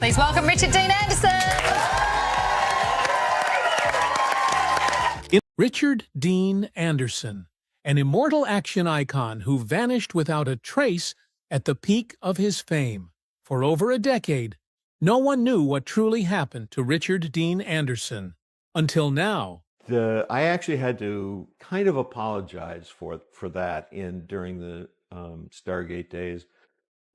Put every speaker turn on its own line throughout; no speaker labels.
Please welcome Richard Dean Anderson.
Richard Dean Anderson, an immortal action icon who vanished without a trace at the peak of his fame. For over a decade, no one knew what truly happened to Richard Dean Anderson. Until now.
I actually had to kind of apologize for that during the Stargate days.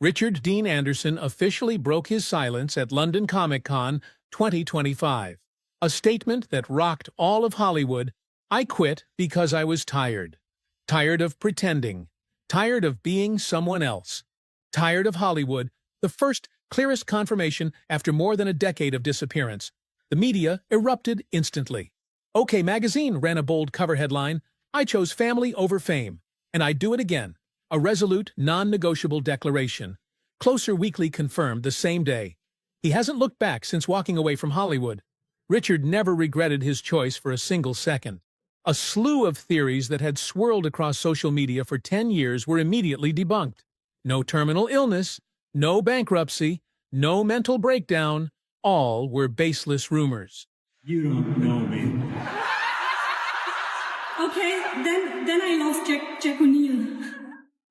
Richard Dean Anderson officially broke his silence at London Comic-Con 2025. A statement that rocked all of Hollywood. I quit because I was tired. Tired of pretending. Tired of being someone else. Tired of Hollywood, the first clearest confirmation after more than a decade of disappearance. The media erupted instantly. OK Magazine ran a bold cover headline, I chose family over fame, and I'd do it again. A resolute, non-negotiable declaration. Closer Weekly confirmed the same day. He hasn't looked back since walking away from Hollywood. Richard never regretted his choice for a single second. A slew of theories that had swirled across social media for 10 years were immediately debunked. No terminal illness, no bankruptcy, no mental breakdown, all were baseless rumors.
You don't know me.
Okay, then I lost Jack O'Neill.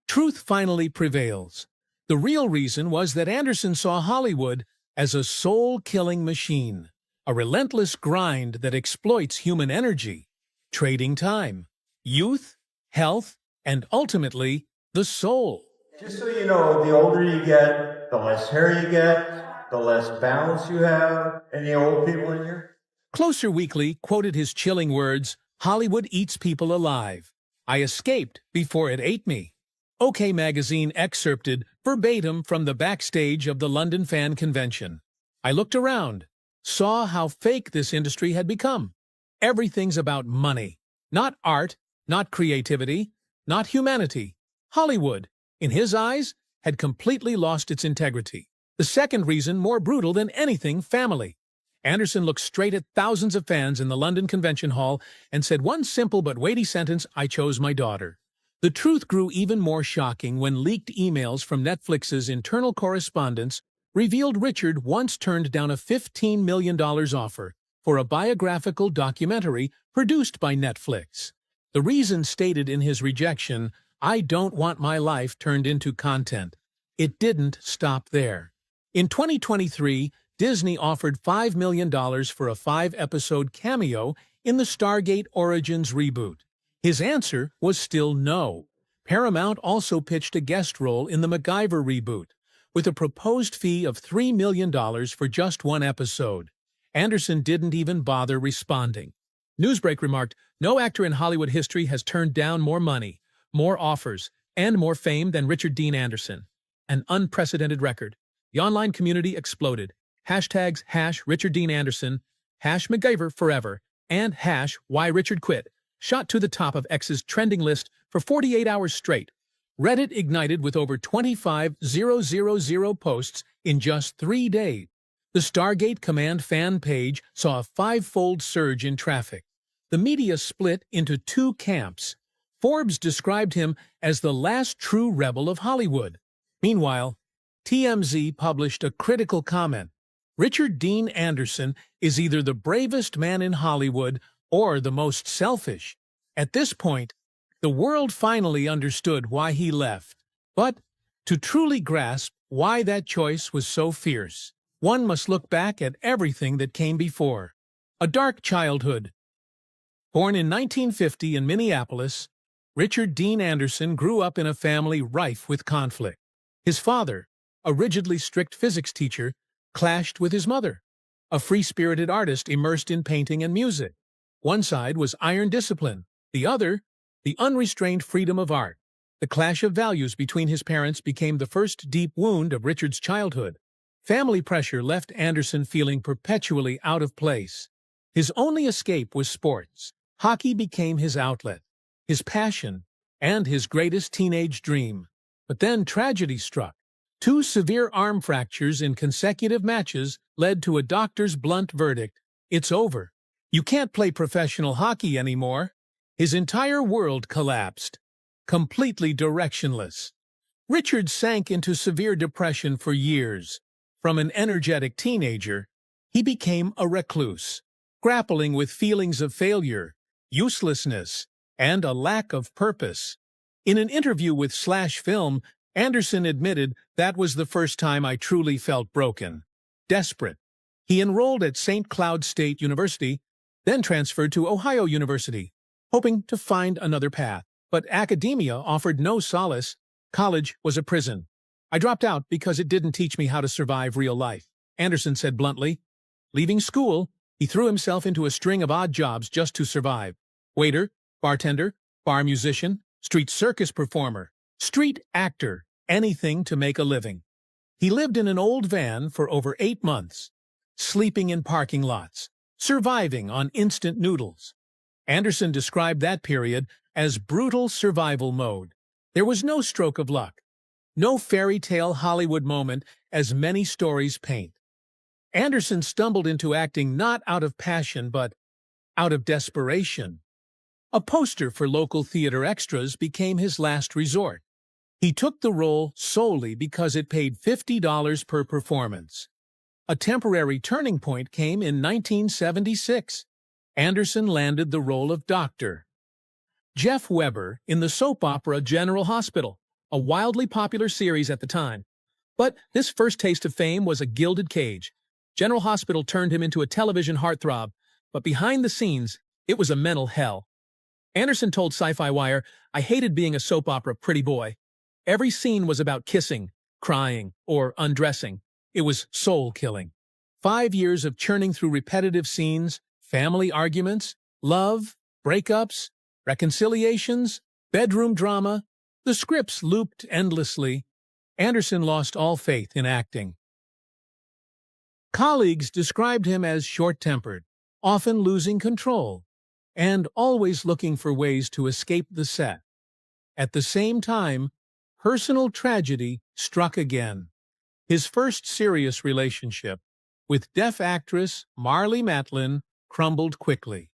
Truth finally prevails. The real reason was that Anderson saw Hollywood as a soul-killing machine, a relentless grind that exploits human energy, trading time, youth, health, and ultimately, the soul.
Just so you know, the older you get, the less hair you get, the less balance you have. Any old people in here?
Closer Weekly quoted his chilling words, Hollywood eats people alive. I escaped before it ate me. OK Magazine excerpted verbatim from the backstage of the London Fan Convention. I looked around, saw how fake this industry had become. Everything's about money. Not art, not creativity, not humanity. Hollywood, in his eyes, had completely lost its integrity. The second reason, more brutal than anything, family. Anderson looked straight at thousands of fans in the London Convention Hall and said one simple but weighty sentence, I chose my daughter. The truth grew even more shocking when leaked emails from Netflix's internal correspondence revealed Richard once turned down a $15 million offer for a biographical documentary produced by Netflix. The reason stated in his rejection, I don't want my life turned into content. It didn't stop there. In 2023, Disney offered $5 million for a 5-episode cameo in the Stargate Origins reboot. His answer was still no. Paramount also pitched a guest role in the MacGyver reboot, with a proposed fee of $3 million for just one episode. Anderson didn't even bother responding. Newsbreak remarked, no actor in Hollywood history has turned down more money, more offers, and more fame than Richard Dean Anderson. An unprecedented record. The online community exploded. Hashtags #Richard Dean Anderson, #MacGyver forever, and #Why Richard Quit shot to the top of X's trending list for 48 hours straight. Reddit ignited with over 25,000 posts in just 3 days. The Stargate Command fan page saw a 5-fold surge in traffic. The media split into 2 camps. Forbes described him as the last true rebel of Hollywood. Meanwhile, TMZ published a critical comment. Richard Dean Anderson is either the bravest man in Hollywood or the most selfish. At this point, the world finally understood why he left. But to truly grasp why that choice was so fierce, one must look back at everything that came before. A dark childhood. Born in 1950 in Minneapolis, Richard Dean Anderson grew up in a family rife with conflict. His father, a rigidly strict physics teacher, clashed with his mother, a free-spirited artist immersed in painting and music. One side was iron discipline, the other, the unrestrained freedom of art. The clash of values between his parents became the first deep wound of Richard's childhood. Family pressure left Anderson feeling perpetually out of place. His only escape was sports. Hockey became his outlet, his passion, and his greatest teenage dream. But then tragedy struck. 2 severe arm fractures in consecutive matches led to a doctor's blunt verdict. It's over. You can't play professional hockey anymore. His entire world collapsed, completely directionless. Richard sank into severe depression for years, From an energetic teenager, he became a recluse, grappling with feelings of failure, uselessness, and a lack of purpose. In an interview with Slash Film, Anderson admitted, "That was the first time I truly felt broken, desperate." He enrolled at St. Cloud State University, then transferred to Ohio University, hoping to find another path. But academia offered no solace. College was a prison. "I dropped out because it didn't teach me how to survive real life," Anderson said bluntly. Leaving school, he threw himself into a string of odd jobs just to survive. Waiter, bartender, bar musician, street circus performer, street actor, anything to make a living. He lived in an old van for over 8 months, sleeping in parking lots, surviving on instant noodles. Anderson described that period as brutal survival mode. There was no stroke of luck, no fairy tale Hollywood moment as many stories paint. Anderson stumbled into acting not out of passion but out of desperation. A poster for local theater extras became his last resort. He took the role solely because it paid $50 per performance. A temporary turning point came in 1976. Anderson landed the role of Dr. Jeff Weber in the soap opera General Hospital, a wildly popular series at the time. But this first taste of fame was a gilded cage. General Hospital turned him into a television heartthrob, but behind the scenes, it was a mental hell. Anderson told Sci-Fi Wire, "I hated being a soap opera pretty boy. Every scene was about kissing, crying, or undressing. It was soul-killing. 5 years of churning through repetitive scenes, family arguments, love, breakups, reconciliations, bedroom drama. The scripts looped endlessly. Anderson lost all faith in acting." Colleagues described him as short-tempered, often losing control, and always looking for ways to escape the set. At the same time, personal tragedy struck again. His first serious relationship, with deaf actress Marlee Matlin, crumbled quickly.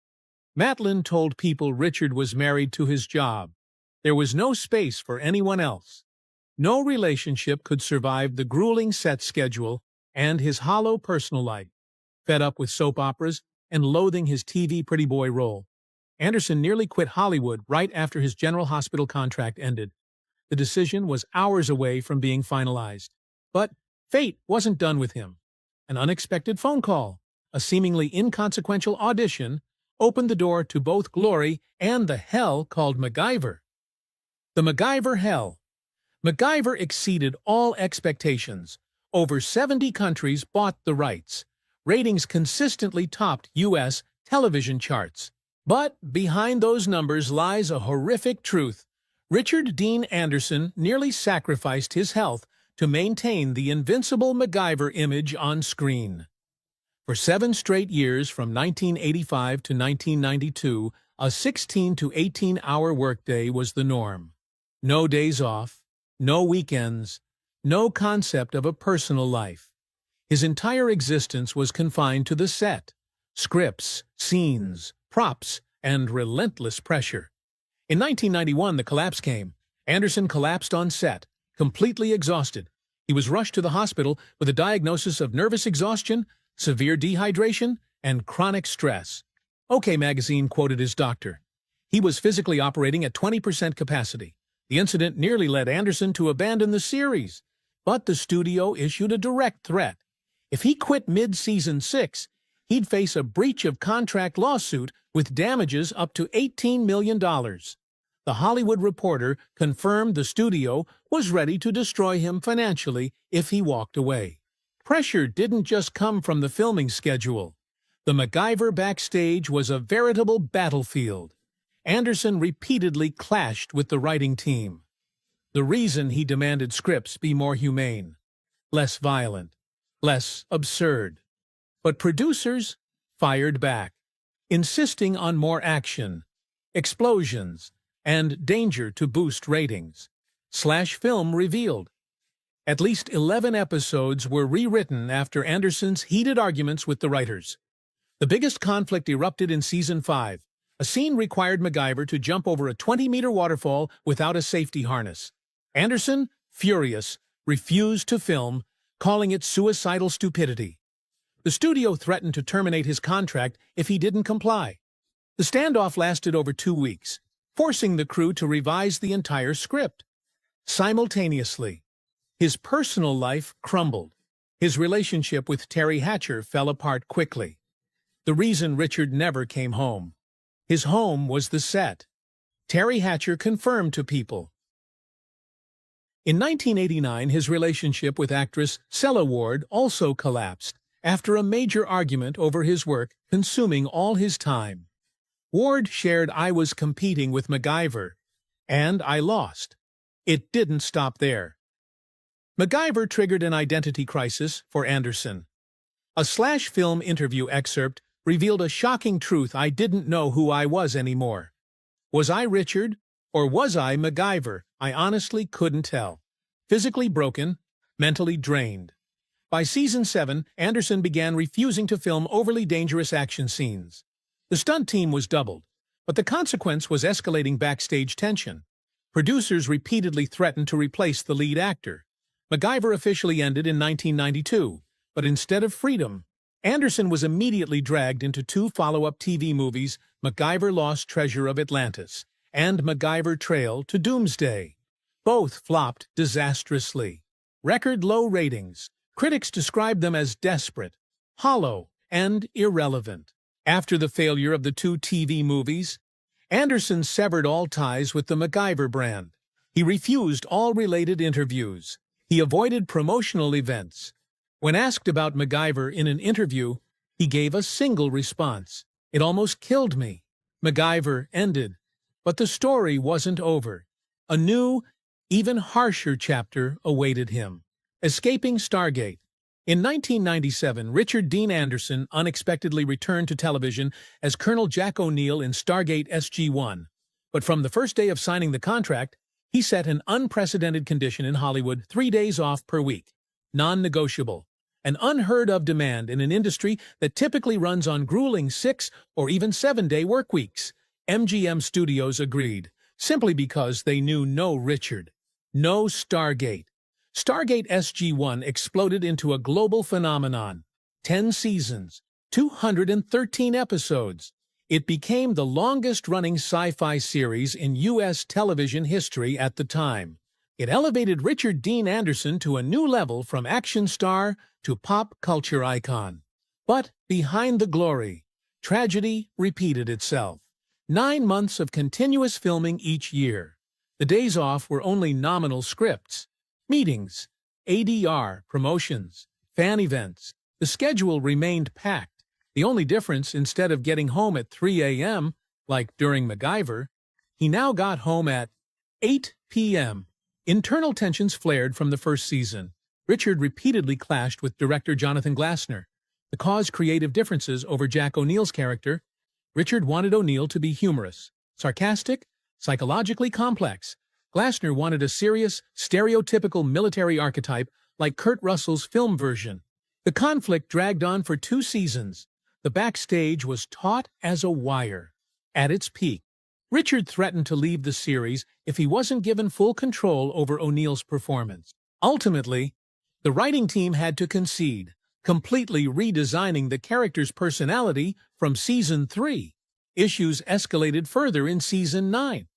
Matlin told People Richard was married to his job. There was no space for anyone else. No relationship could survive the grueling set schedule and his hollow personal life. Fed up with soap operas and loathing his TV pretty boy role, Anderson nearly quit Hollywood right after his General Hospital contract ended. The decision was hours away from being finalized. But fate wasn't done with him. An unexpected phone call, a seemingly inconsequential audition, opened the door to both glory and the hell called MacGyver. The MacGyver hell. MacGyver exceeded all expectations. Over 70 countries bought the rights. Ratings consistently topped U.S. television charts. But behind those numbers lies a horrific truth. Richard Dean Anderson nearly sacrificed his health to maintain the invincible MacGyver image on screen. For 7 straight years, from 1985 to 1992, a 16 to 18-hour workday was the norm. No days off, no weekends, no concept of a personal life. His entire existence was confined to the set, scripts, scenes, props, and relentless pressure. In 1991, the collapse came. Anderson collapsed on set, completely exhausted. He was rushed to the hospital with a diagnosis of nervous exhaustion, severe dehydration, and chronic stress. OK Magazine quoted his doctor. He was physically operating at 20% capacity. The incident nearly led Anderson to abandon the series, but the studio issued a direct threat. If he quit mid-season 6, he'd face a breach of contract lawsuit with damages up to $18 million. The Hollywood Reporter confirmed the studio was ready to destroy him financially if he walked away. Pressure didn't just come from the filming schedule. The MacGyver backstage was a veritable battlefield. Anderson repeatedly clashed with the writing team. The reason he demanded scripts be more humane, less violent, less absurd. But producers fired back, insisting on more action, explosions, and danger to boost ratings. Slash Film revealed at least 11 episodes were rewritten after Anderson's heated arguments with the writers. The biggest conflict erupted in Season 5. A scene required MacGyver to jump over a 20-meter waterfall without a safety harness. Anderson, furious, refused to film, calling it suicidal stupidity. The studio threatened to terminate his contract if he didn't comply. The standoff lasted over 2 weeks, forcing the crew to revise the entire script. Simultaneously, his personal life crumbled. His relationship with Terry Hatcher fell apart quickly. The reason Richard never came home. His home was the set. Terry Hatcher confirmed to People. In 1989, his relationship with actress Cella Ward also collapsed after a major argument over his work consuming all his time. Ward shared, "I was competing with MacGyver, and I lost." It didn't stop there. MacGyver triggered an identity crisis for Anderson. A Slash Film interview excerpt revealed a shocking truth: "I didn't know who I was anymore. Was I Richard, or was I MacGyver? I honestly couldn't tell." Physically broken, mentally drained. By season 7, Anderson began refusing to film overly dangerous action scenes. The stunt team was doubled, but the consequence was escalating backstage tension. Producers repeatedly threatened to replace the lead actor. MacGyver officially ended in 1992, but instead of freedom, Anderson was immediately dragged into 2 follow-up TV movies, MacGyver Lost Treasure of Atlantis and MacGyver Trail to Doomsday. Both flopped disastrously. Record low ratings. Critics described them as desperate, hollow, and irrelevant. After the failure of the 2 TV movies, Anderson severed all ties with the MacGyver brand. He refused all related interviews. He avoided promotional events. When asked about MacGyver in an interview, he gave a single response: "It almost killed me." MacGyver ended, but the story wasn't over. A new, even harsher chapter awaited him. Escaping Stargate. In 1997, Richard Dean Anderson unexpectedly returned to television as Colonel Jack O'Neill in Stargate SG-1. But from the first day of signing the contract, he set an unprecedented condition in Hollywood: 3 days off per week. Non-negotiable. An unheard-of demand in an industry that typically runs on grueling 6- or even 7-day work weeks. MGM Studios agreed, simply because they knew no Richard, no Stargate. Stargate SG-1 exploded into a global phenomenon. 10 seasons, 213 episodes. It became the longest-running sci-fi series in U.S. television history at the time. It elevated Richard Dean Anderson to a new level, from action star to pop culture icon. But behind the glory, tragedy repeated itself. 9 months of continuous filming each year. The days off were only nominal scripts. Meetings, ADR, promotions, fan events. The schedule remained packed. The only difference, instead of getting home at 3 a.m., like during MacGyver, he now got home at 8 p.m. Internal tensions flared from the first season. Richard repeatedly clashed with director Jonathan Glassner. The cause: creative differences over Jack O'Neill's character. Richard wanted O'Neill to be humorous, sarcastic, psychologically complex. Glassner wanted a serious, stereotypical military archetype like Kurt Russell's film version. The conflict dragged on for 2 seasons. The backstage was taut as a wire. At its peak, Richard threatened to leave the series if he wasn't given full control over O'Neill's performance. Ultimately, the writing team had to concede, completely redesigning the character's personality from Season 3. Issues escalated further in Season 9.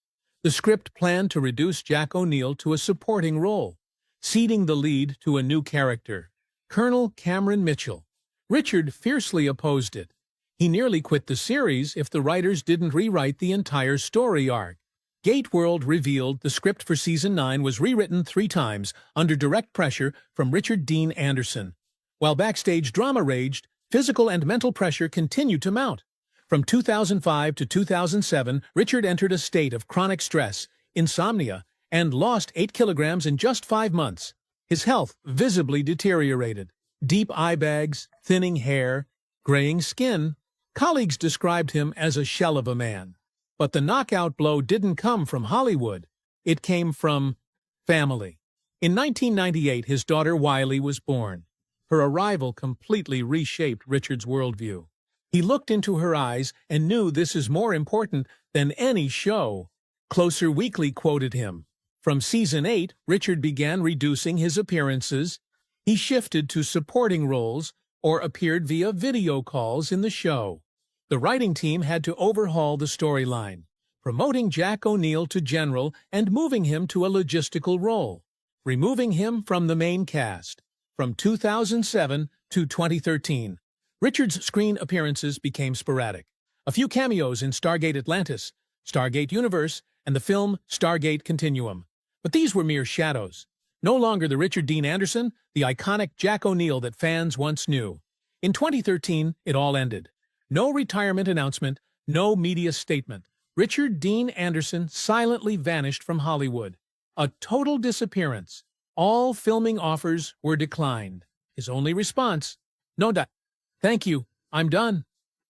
The script planned to reduce Jack O'Neill to a supporting role, ceding the lead to a new character, Colonel Cameron Mitchell. Richard fiercely opposed it. He nearly quit the series if the writers didn't rewrite the entire story arc. Gateworld revealed the script for Season 9 was rewritten 3 times under direct pressure from Richard Dean Anderson. While backstage drama raged, physical and mental pressure continued to mount. From 2005 to 2007, Richard entered a state of chronic stress, insomnia, and lost 8 kilograms in just 5 months. His health visibly deteriorated. Deep eye bags, thinning hair, graying skin. Colleagues described him as a shell of a man. But the knockout blow didn't come from Hollywood. It came from family. In 1998, his daughter Wiley was born. Her arrival completely reshaped Richard's worldview. He looked into her eyes and knew this is more important than any show. Closer Weekly quoted him. From Season 8, Richard began reducing his appearances. he shifted to supporting roles or appeared via video calls in the show. The writing team had to overhaul the storyline, promoting Jack O'Neill to general and moving him to a logistical role, removing him from the main cast. From 2007 to 2013, Richard's screen appearances became sporadic. A few cameos in Stargate Atlantis, Stargate Universe, and the film Stargate Continuum. But these were mere shadows. No longer the Richard Dean Anderson, the iconic Jack O'Neill that fans once knew. In 2013, it all ended. No retirement announcement, no media statement. Richard Dean Anderson silently vanished from Hollywood. A total disappearance. All filming offers were declined. His only response, "No, thank you, I'm done."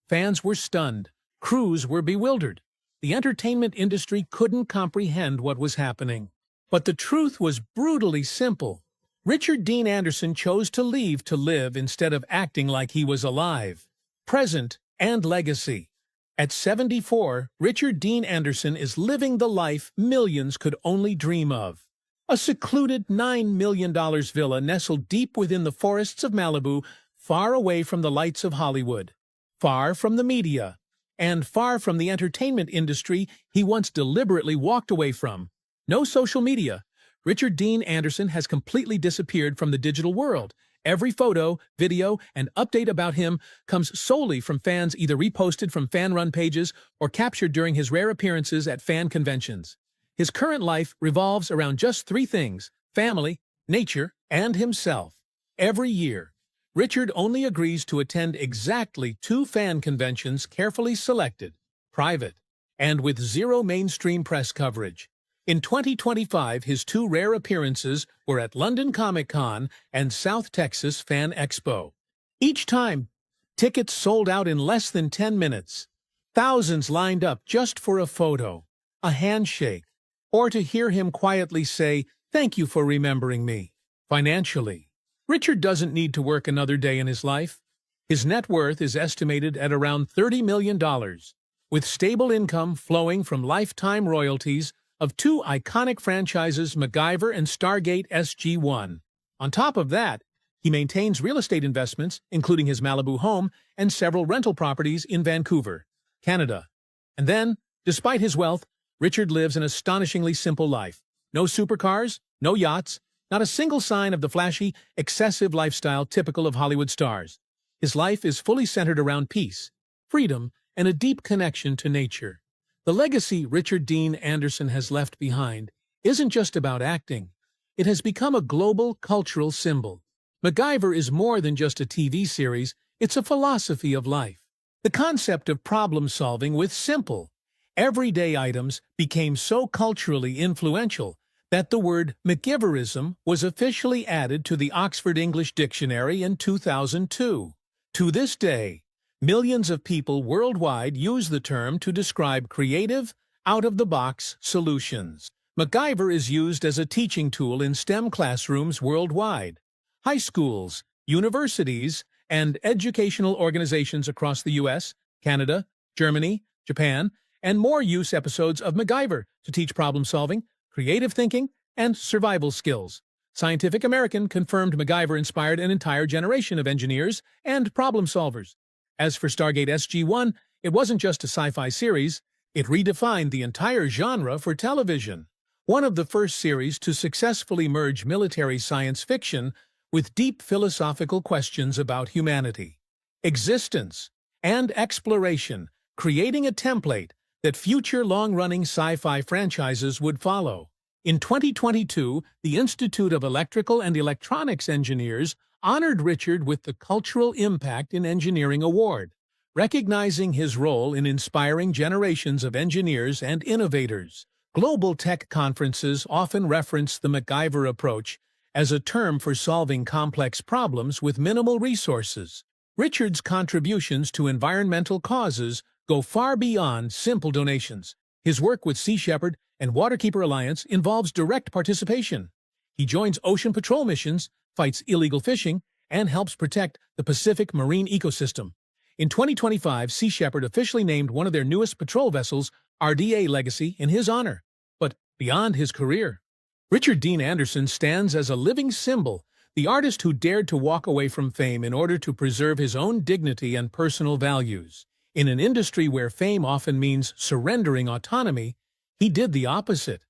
Fans were stunned. Crews were bewildered. The entertainment industry couldn't comprehend what was happening. But the truth was brutally simple. Richard Dean Anderson chose to leave to live instead of acting like he was alive. Present and legacy. At 74, Richard Dean Anderson is living the life millions could only dream of. A secluded $9 million villa nestled deep within the forests of Malibu, far away from the lights of Hollywood, far from the media, and far from the entertainment industry he once deliberately walked away from. No social media. Richard Dean Anderson has completely disappeared from the digital world. Every photo, video, and update about him comes solely from fans either reposted from fan-run pages or captured during his rare appearances at fan conventions. His current life revolves around just three things: family, nature, and himself. Every year, Richard only agrees to attend exactly 2 fan conventions carefully selected, private, and with zero mainstream press coverage. In 2025, his 2 rare appearances were at London Comic-Con and South Texas Fan Expo. Each time, tickets sold out in less than 10 minutes. Thousands lined up just for a photo, a handshake, or to hear him quietly say, "Thank you for remembering me." Financially, Richard doesn't need to work another day in his life. His net worth is estimated at around $30 million, with stable income flowing from lifetime royalties of 2 iconic franchises, MacGyver and Stargate SG-1. On top of that, he maintains real estate investments, including his Malibu home and several rental properties in Vancouver, Canada. And then, despite his wealth, Richard lives an astonishingly simple life. No supercars, no yachts, not a single sign of the flashy, excessive lifestyle typical of Hollywood stars. His life is fully centered around peace, freedom, and a deep connection to nature. The legacy Richard Dean Anderson has left behind isn't just about acting. It has become a global cultural symbol. MacGyver is more than just a TV series, it's a philosophy of life. The concept of problem-solving with simple, everyday items became so culturally influential that the word MacGyverism was officially added to the Oxford English Dictionary in 2002. To this day, millions of people worldwide use the term to describe creative, out-of-the-box solutions. MacGyver is used as a teaching tool in STEM classrooms worldwide. High schools, universities, and educational organizations across the U.S., Canada, Germany, Japan, and more use episodes of MacGyver to teach problem-solving, creative thinking, and survival skills. Scientific American confirmed MacGyver inspired an entire generation of engineers and problem-solvers. As for Stargate SG-1, it wasn't just a sci-fi series, it redefined the entire genre for television. One of the first series to successfully merge military science fiction with deep philosophical questions about humanity, existence, and exploration, creating a template that future long-running sci-fi franchises would follow. In 2022, the Institute of Electrical and Electronics Engineers honored Richard with the Cultural Impact in Engineering Award, recognizing his role in inspiring generations of engineers and innovators. Global tech conferences often reference the MacGyver approach as a term for solving complex problems with minimal resources. Richard's contributions to environmental causes go far beyond simple donations. His work with Sea Shepherd and Waterkeeper Alliance involves direct participation. He joins ocean patrol missions, fights illegal fishing, and helps protect the Pacific marine ecosystem. In 2025, Sea Shepherd officially named one of their newest patrol vessels RDA Legacy in his honor. But beyond his career, Richard Dean Anderson stands as a living symbol the artist who dared to walk away from fame in order to preserve his own dignity and personal values. In an industry where fame often means surrendering autonomy, he did the opposite.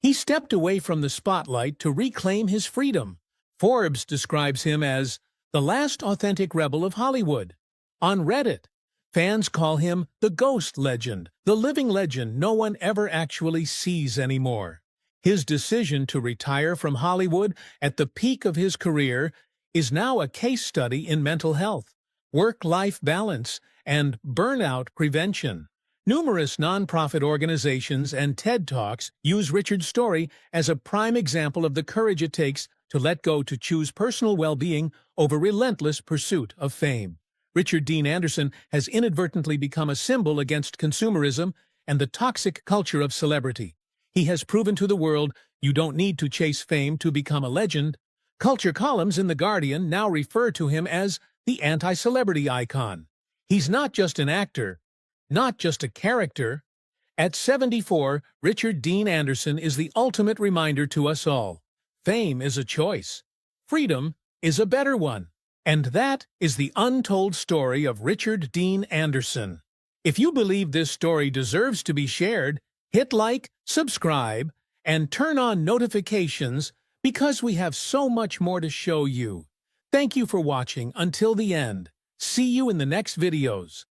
He stepped away from the spotlight to reclaim his freedom. Forbes describes him as the last authentic rebel of Hollywood. On Reddit, fans call him the ghost legend, the living legend no one ever actually sees anymore. His decision to retire from Hollywood at the peak of his career is now a case study in mental health, work-life balance, and burnout prevention. Numerous nonprofit organizations and TED Talks use Richard's story as a prime example of the courage it takes to let go to choose personal well-being over relentless pursuit of fame. Richard Dean Anderson has inadvertently become a symbol against consumerism and the toxic culture of celebrity. He has proven to the world you don't need to chase fame to become a legend. Culture columns in The Guardian now refer to him as the anti-celebrity icon. He's not just an actor, not just a character. At 74, Richard Dean Anderson is the ultimate reminder to us all. Fame is a choice. Freedom is a better one. And that is the untold story of Richard Dean Anderson. If you believe this story deserves to be shared, hit like, subscribe, and turn on notifications because we have so much more to show you. Thank you for watching until the end. See you in the next videos.